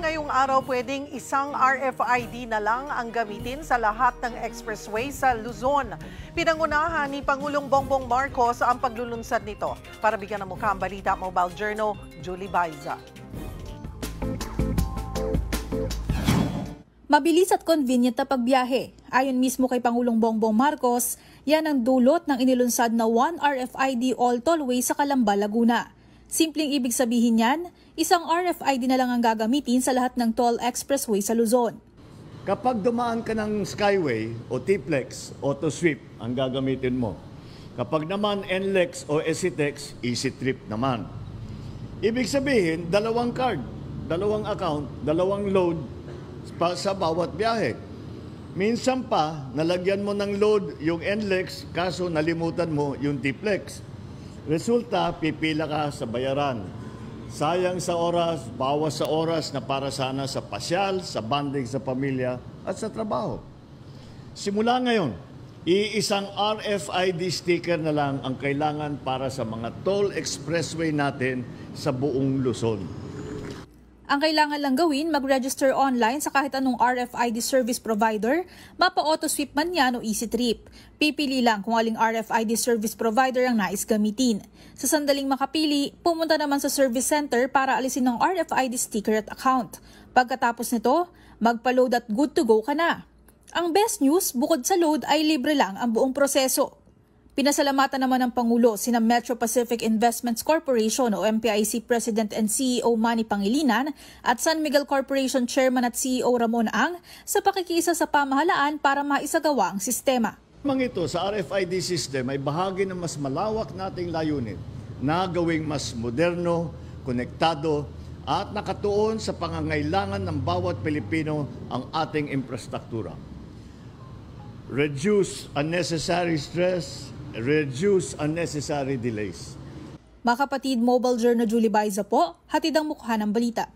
ngayong araw pwedeng isang RFID na lang ang gamitin sa lahat ng expressway sa Luzon. Pinangunahan ni Pangulong Bongbong Marcos ang paglulunsad nito. Para bigyan ng mukha ang balita, Mobile Journal, Julie Baiza. Mabilis at convenient na pagbiyahe. Ayon mismo kay Pangulong Bongbong Marcos, yan ang dulot ng inilunsad na One RFID All Tollway sa Calamba, Laguna. Simpleng ibig sabihin niyan, isang RFID na lang ang gagamitin sa lahat ng toll expressway sa Luzon. Kapag dumaan ka ng Skyway o T-Flex, AutoSweep ang gagamitin mo. Kapag naman NLEX o EasyTex, EasyTrip naman. Ibig sabihin, dalawang card, dalawang account, dalawang load sa bawat biyahe. Minsan pa, nalagyan mo ng load yung NLEX, kaso nalimutan mo yung T-Flex. Resulta, pipila ka sa bayaran. Sayang sa oras, bawas sa oras na para sana sa pasyal, sa bonding sa pamilya at sa trabaho. Simula ngayon, iisang RFID sticker na lang ang kailangan para sa mga toll expressway natin sa buong Luzon. Ang kailangan lang gawin, mag-register online sa kahit anong RFID service provider, mapa-AutoSweep man yan o EasyTrip. Pipili lang kung aling RFID service provider ang nais gamitin. Sa sandaling makapili, pumunta naman sa service center para alisin ng RFID sticker at account. Pagkatapos nito, magpa-load at good to go ka na. Ang best news, bukod sa load ay libre lang ang buong proseso. Pinasalamatan naman ng Pangulo sina Metro Pacific Investments Corporation o MPIC President and CEO Manny Pangilinan at San Miguel Corporation Chairman at CEO Ramon Ang sa pakikiisa sa pamahalaan para maisagawa ang sistema. Ito sa RFID system ay bahagi ng mas malawak nating layunin na gawing mas moderno, konektado at nakatuon sa pangangailangan ng bawat Pilipino ang ating infrastruktura. Reduce unnecessary stress, reduce unnecessary delays. Mga kapatid, Mobile Journal Julie Baiza po, hatid ang mukha ng balita.